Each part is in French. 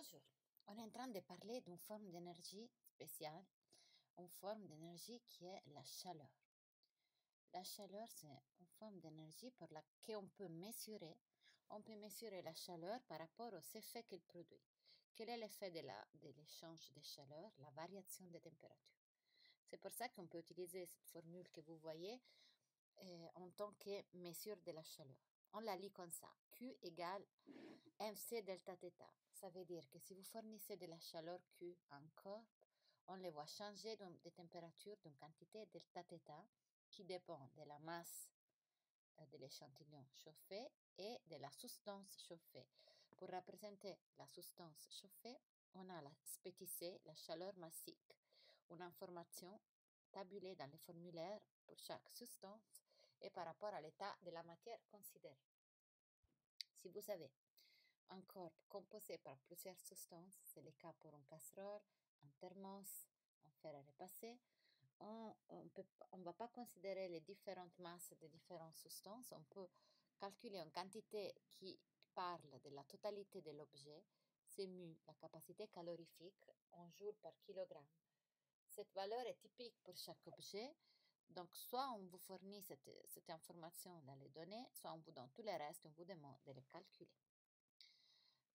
Bonjour, on est en train de parler d'une forme d'énergie spéciale, une forme d'énergie qui est la chaleur. La chaleur, c'est une forme d'énergie pour laquelle on peut mesurer. On peut mesurer la chaleur par rapport aux effets qu'elle produit. Quel est l'effet de l'échange de chaleur? La variation des températures. C'est pour ça qu'on peut utiliser cette formule que vous voyez en tant que mesure de la chaleur. On la lit comme ça. Q égale mc delta theta. Ça veut dire que si vous fournissez de la chaleur Q à un corps, on le voit changer de température d'une quantité delta theta qui dépend de la masse de l'échantillon chauffé et de la substance chauffée. Pour représenter la substance chauffée, on a la spéticée, la chaleur massique, une information tabulée dans les formulaires pour chaque substance et par rapport à l'état de la matière considérée. Si vous avez un corps composé par plusieurs substances, c'est le cas pour une casserole, un thermos, un fer à repasser, on ne va pas considérer les différentes masses des différentes substances, on peut calculer une quantité qui parle de la totalité de l'objet, c'est mu, la capacité calorifique en joule par kilogramme. Cette valeur est typique pour chaque objet, donc soit on vous fournit cette information dans les données, soit on vous donne tout le reste, on vous demande de les calculer.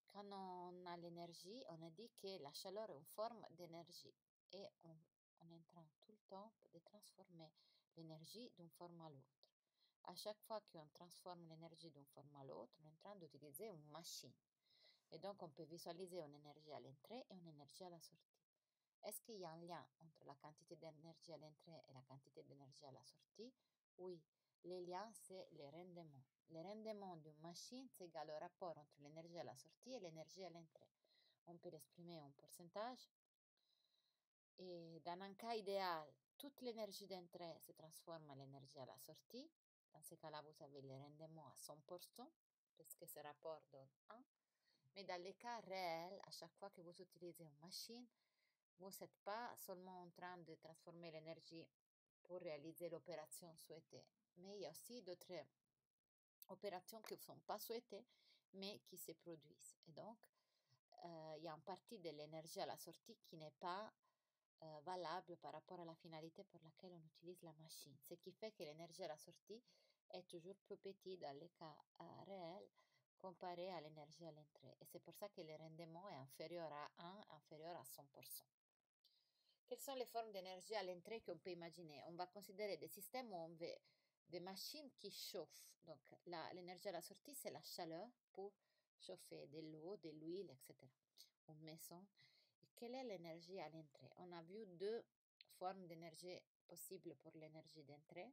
Quand on a l'énergie, on a dit que la chaleur est une forme d'énergie et on est en train tout le temps de transformer l'énergie d'une forme à l'autre. À chaque fois qu'on transforme l'énergie d'une forme à l'autre, on est en train d'utiliser une machine. Et donc, on peut visualiser une énergie à l'entrée et une énergie à la sortie. Est-ce qu'il y a un lien entre la quantité d'énergie à l'entrée et la quantité d'énergie à la sortie? Oui, le lien, c'est le rendement. Le rendement d'une machine, c'est égal au rapport entre l'énergie à la sortie et l'énergie à l'entrée. On peut l'exprimer en pourcentage. Et dans un cas idéal, toute l'énergie d'entrée se transforme en énergie à la sortie. Dans ce cas-là, vous avez le rendement à 100%, parce que ce rapport donne 1. Mais dans les cas réels, à chaque fois que vous utilisez une machine, vous n'êtes pas seulement en train de transformer l'énergie pour réaliser l'opération souhaitée, mais il y a aussi d'autres opérations qui ne sont pas souhaitées, mais qui se produisent. Et donc, il y a une partie de l'énergie à la sortie qui n'est pas valable par rapport à la finalité pour laquelle on utilise la machine. Ce qui fait que l'énergie à la sortie est toujours plus petite dans les cas réels comparé à l'énergie à l'entrée. Et c'est pour ça que le rendement est inférieur à 1, inférieur à 100%. Quelles sont les formes d'énergie à l'entrée qu'on peut imaginer? On va considérer des systèmes où on veut des machines qui chauffent. Donc, l'énergie à la sortie, c'est la chaleur pour chauffer de l'eau, de l'huile, etc. Une maison. Et quelle est l'énergie à l'entrée? On a vu deux formes d'énergie possibles pour l'énergie d'entrée.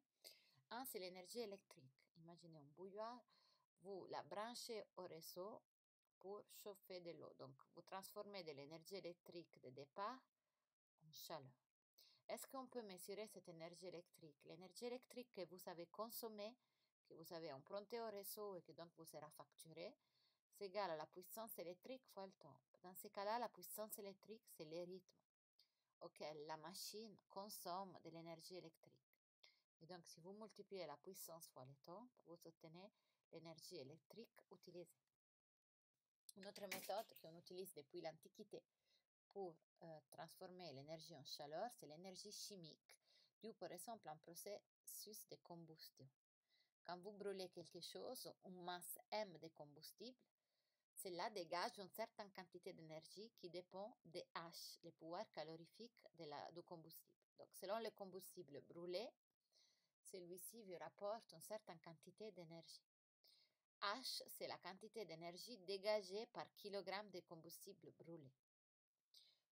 Un, c'est l'énergie électrique. Imaginez un bouilloire, vous la branchez au réseau pour chauffer de l'eau. Donc, vous transformez de l'énergie électrique de départ en chaleur. Est-ce qu'on peut mesurer cette énergie électrique? L'énergie électrique que vous avez consommée, que vous avez empruntée au réseau et que donc vous sera facturée, c'est égal à la puissance électrique fois le temps. Dans ce cas-là, la puissance électrique, c'est le rythme auquel la machine consomme de l'énergie électrique. Et donc, si vous multipliez la puissance fois le temps, vous obtenez l'énergie électrique utilisée. Une autre méthode qu'on utilise depuis l'Antiquité pour transformer l'énergie en chaleur, c'est l'énergie chimique, due par exemple à un processus de combustion. Quand vous brûlez quelque chose, une masse M de combustible, cela dégage une certaine quantité d'énergie qui dépend de H, le pouvoir calorifique du combustible. Donc, selon le combustible brûlé, celui-ci vous rapporte une certaine quantité d'énergie. H, c'est la quantité d'énergie dégagée par kilogramme de combustible brûlé.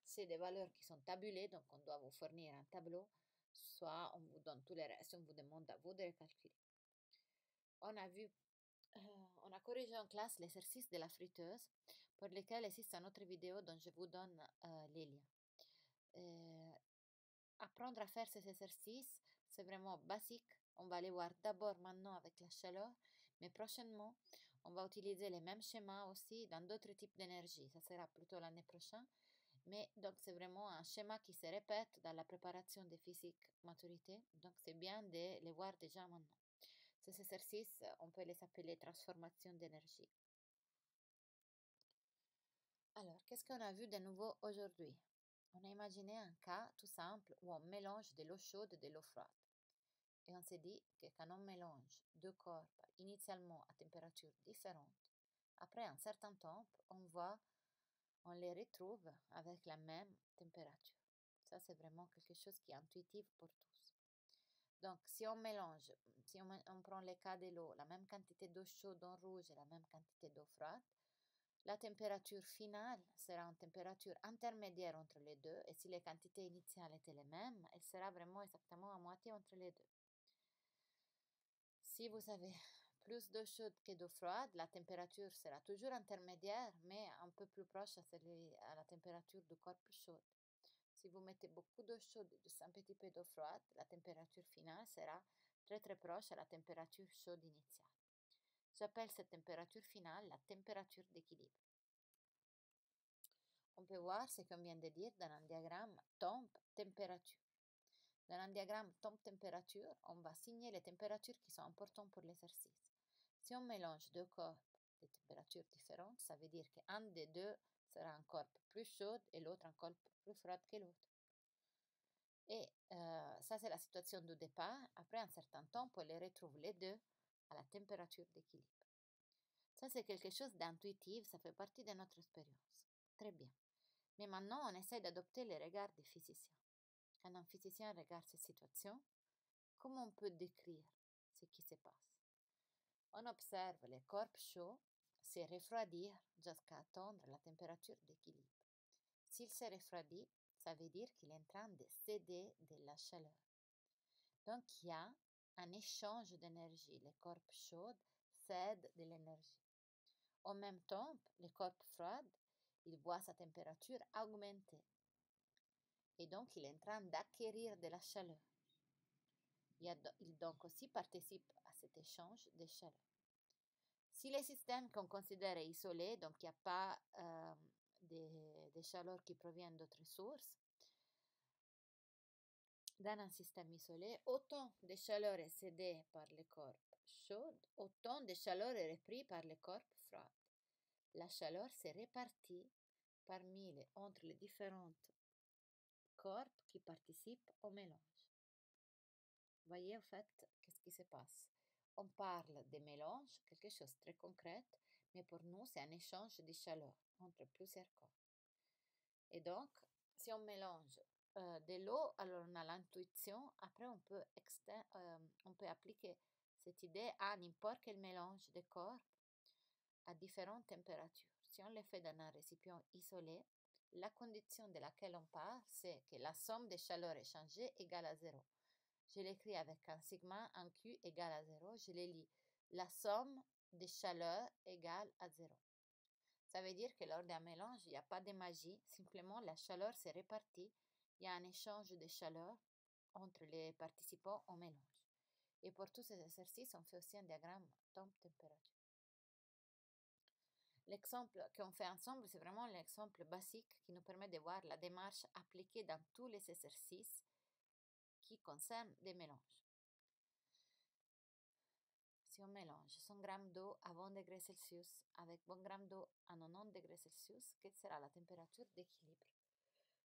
C'est des valeurs qui sont tabulées, donc on doit vous fournir un tableau, soit on vous donne tout le reste, on vous demande à vous de les calculer. On a corrigé en classe l'exercice de la friteuse, pour lequel existe une autre vidéo dont je vous donne les liens. Apprendre à faire ces exercices, c'est vraiment basique. On va les voir d'abord maintenant avec la chaleur, mais prochainement, on va utiliser les mêmes schémas aussi dans d'autres types d'énergie. Ça sera plutôt l'année prochaine. Mais donc, c'est vraiment un schéma qui se répète dans la préparation des physiques maturité. Donc, c'est bien de les voir déjà maintenant. Ces exercices, on peut les appeler transformation d'énergie. Alors, qu'est-ce qu'on a vu de nouveau aujourd'hui? On a imaginé un cas tout simple où on mélange de l'eau chaude et de l'eau froide. Et on s'est dit que quand on mélange deux corps initialement à température différente, après un certain temps, on les retrouve avec la même température. Ça, c'est vraiment quelque chose qui est intuitif pour tous. Donc, si on mélange, si on prend le cas de l'eau, la même quantité d'eau chaude en rouge et la même quantité d'eau froide, la température finale sera une température intermédiaire entre les deux, et si les quantités initiales étaient les mêmes, elle sera vraiment exactement à moitié entre les deux. Si vous avez plus d'eau chaude que d'eau froide, la température sera toujours intermédiaire, mais un peu plus proche à la température du corps plus chaude. Si vous mettez beaucoup d'eau chaude et un petit peu d'eau froide, la température finale sera très très proche à la température chaude initiale. J'appelle cette température finale la température d'équilibre. On peut voir ce qu'on vient de dire dans un diagramme temps-température. Dans un diagramme temps-température, on va signer les températures qui sont importantes pour l'exercice. Si on mélange deux corps de températures différentes, ça veut dire qu'un des deux sera un corps plus chaud et l'autre un corps plus froid que l'autre. Et ça, c'est la situation de départ. Après un certain temps, on les retrouve les deux à la température d'équilibre. Ça, c'est quelque chose d'intuitif, ça fait partie de notre expérience. Très bien. Mais maintenant, on essaie d'adopter les regards des physiciens. Quand un physicien regarde ces situations, comment on peut décrire ce qui se passe? On observe les corps chauds se refroidir jusqu'à atteindre la température d'équilibre. S'il se refroidit, ça veut dire qu'il est en train de céder de la chaleur. Donc, il y a un échange d'énergie. Les corps chauds cèdent de l'énergie. En même temps, le corps froid, il voit sa température augmenter. Et donc, il est en train d'acquérir de la chaleur. Il donc aussi participe à cet échange de chaleur. Si les systèmes qu'on considère isolés, donc il n'y a pas de chaleur qui provient d'autres sources, dans un système isolé, autant de chaleur est cédée par les corps chauds, autant de chaleur est repris par les corps froids. La chaleur s'est répartie entre les différents corps qui participent au mélange. Voyez en fait qu'est-ce qui se passe. On parle de mélange, quelque chose de très concret, mais pour nous c'est un échange de chaleur entre plusieurs corps. Et donc, si on mélange de l'eau, alors on a l'intuition, après on peut appliquer cette idée à n'importe quel mélange de corps à différentes températures. Si on le fait dans un récipient isolé, la condition de laquelle on parle, c'est que la somme des chaleurs échangées égale à zéro. Je l'écris avec un sigma, un Q égale à 0. Je les lis. La somme des chaleurs égale à 0. Ça veut dire que lors d'un mélange, il n'y a pas de magie. Simplement, la chaleur s'est répartie. Il y a un échange de chaleur entre les participants au mélange. Et pour tous ces exercices, on fait aussi un diagramme temps-température. L'exemple qu'on fait ensemble, c'est vraiment l'exemple basique qui nous permet de voir la démarche appliquée dans tous les exercices qui concernent des mélanges. Si on mélange 100 g d'eau à 20 degrés Celsius avec 20 g d'eau à 90 degrés Celsius, quelle sera la température d'équilibre?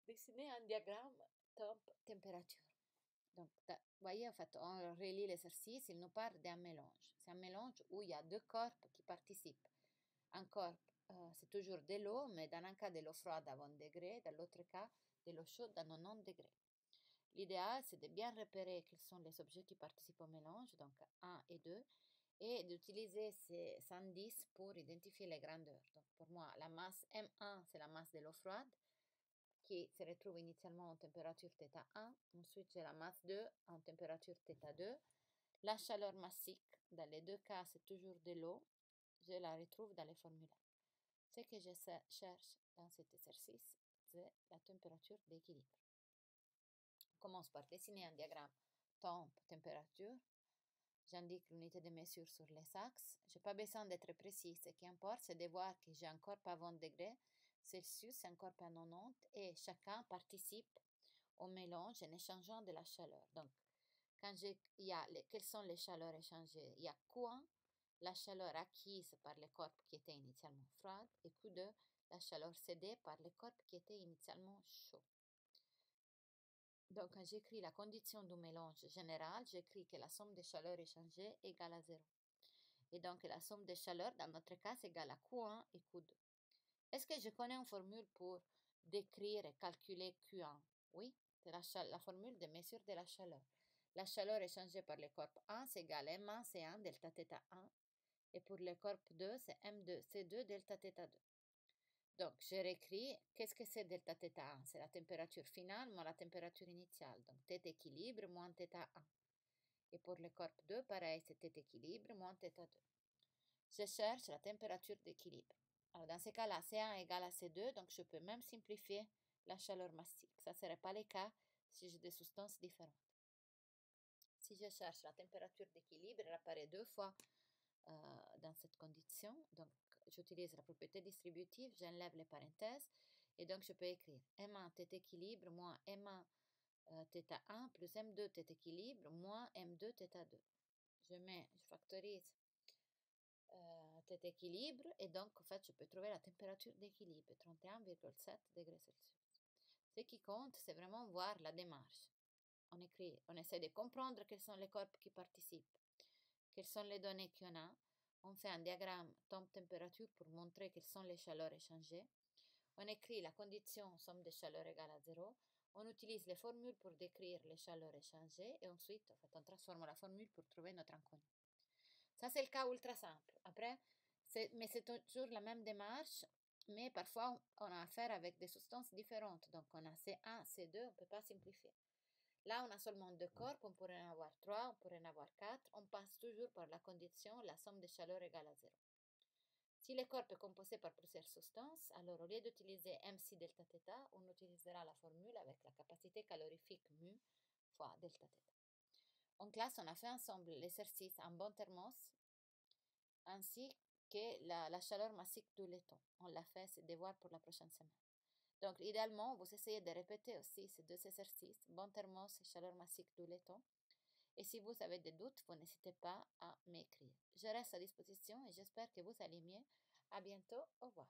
Dessinez un diagramme temps-température. Donc, vous voyez, en fait, on relie l'exercice, il nous parle d'un mélange. C'est un mélange où il y a deux corps qui participent. Un corps, c'est toujours de l'eau, mais dans un cas de l'eau froide à 20 degrés, dans l'autre cas de l'eau chaude à 90 degrés. L'idéal, c'est de bien repérer quels sont les objets qui participent au mélange, donc 1 et 2, et d'utiliser ces indices pour identifier les grandeurs. Donc pour moi, la masse M1, c'est la masse de l'eau froide qui se retrouve initialement en température θ1. Ensuite, j'ai la masse 2 en température θ2. La chaleur massique, dans les deux cas, c'est toujours de l'eau. Je la retrouve dans les formulaires. Ce que je cherche dans cet exercice, c'est la température d'équilibre. On commence par dessiner un diagramme temps-température. J'indique l'unité de mesure sur les axes. Je n'ai pas besoin d'être précis. Ce qui importe, c'est de voir que j'ai un corps à 20 degrés Celsius et un corps à 90 et chacun participe au mélange en échangeant de la chaleur. Donc, quelles sont les chaleurs échangées? Il y a Q1, la chaleur acquise par les corps qui étaient initialement froids, et Q2, la chaleur cédée par les corps qui étaient initialement chauds. Donc, quand j'écris la condition du mélange général, j'écris que la somme des chaleurs échangées est égale à 0. Et donc, la somme des chaleurs, dans notre cas, c'est égal à Q1 et Q2. Est-ce que je connais une formule pour décrire et calculer Q1? Oui, c'est la formule de mesure de la chaleur. La chaleur échangée par le corps 1, c'est égal à M1 C1 delta θ 1. Et pour le corps 2, c'est M2 C2 delta θ 2. Donc, je réécris, qu'est-ce que c'est delta θ 1? C'est la température finale moins la température initiale. Donc, θ équilibre moins θ 1. Et pour le corps 2, pareil, c'est θ équilibre moins θ 2. Je cherche la température d'équilibre. Alors, dans ce cas-là, C1 est égal à C2, donc je peux même simplifier la chaleur massique. Ça ne serait pas le cas si j'ai des substances différentes. Si je cherche la température d'équilibre, elle apparaît 2 fois dans cette condition. Donc, j'utilise la propriété distributive, j'enlève les parenthèses, et donc je peux écrire M1 θ équilibre moins M1 θ 1 plus M2 θ équilibre moins M2 θ 2. Je factorise θ équilibre, et donc en fait je peux trouver la température d'équilibre, 31,7 degrés Celsius. Ce qui compte, c'est vraiment voir la démarche. On écrit, on essaie de comprendre quels sont les corps qui participent, quelles sont les données qu'on a. On fait un diagramme temps-température pour montrer quelles sont les chaleurs échangées. On écrit la condition somme des chaleurs égale à 0. On utilise les formules pour décrire les chaleurs échangées et ensuite, en fait, on transforme la formule pour trouver notre inconnu. Ça, c'est le cas ultra simple. Après, mais c'est toujours la même démarche, mais parfois, on a affaire avec des substances différentes. Donc, on a C1, C2, on ne peut pas simplifier. Là, on a seulement 2 corps, on pourrait en avoir 3, on pourrait en avoir 4. On passe toujours par la condition la somme des chaleurs égale à 0. Si le corps est composé par plusieurs substances, alors au lieu d'utiliser MC delta θ, on utilisera la formule avec la capacité calorifique mu fois delta θ. En classe, on a fait ensemble l'exercice en bon thermos ainsi que la chaleur massique du laiton. On l'a fait, c'est devoir pour la prochaine semaine. Donc, idéalement, vous essayez de répéter aussi ces 2 exercices, bon thermos et chaleur massique du laiton. Et si vous avez des doutes, vous n'hésitez pas à m'écrire. Je reste à disposition et j'espère que vous allez mieux. À bientôt. Au revoir.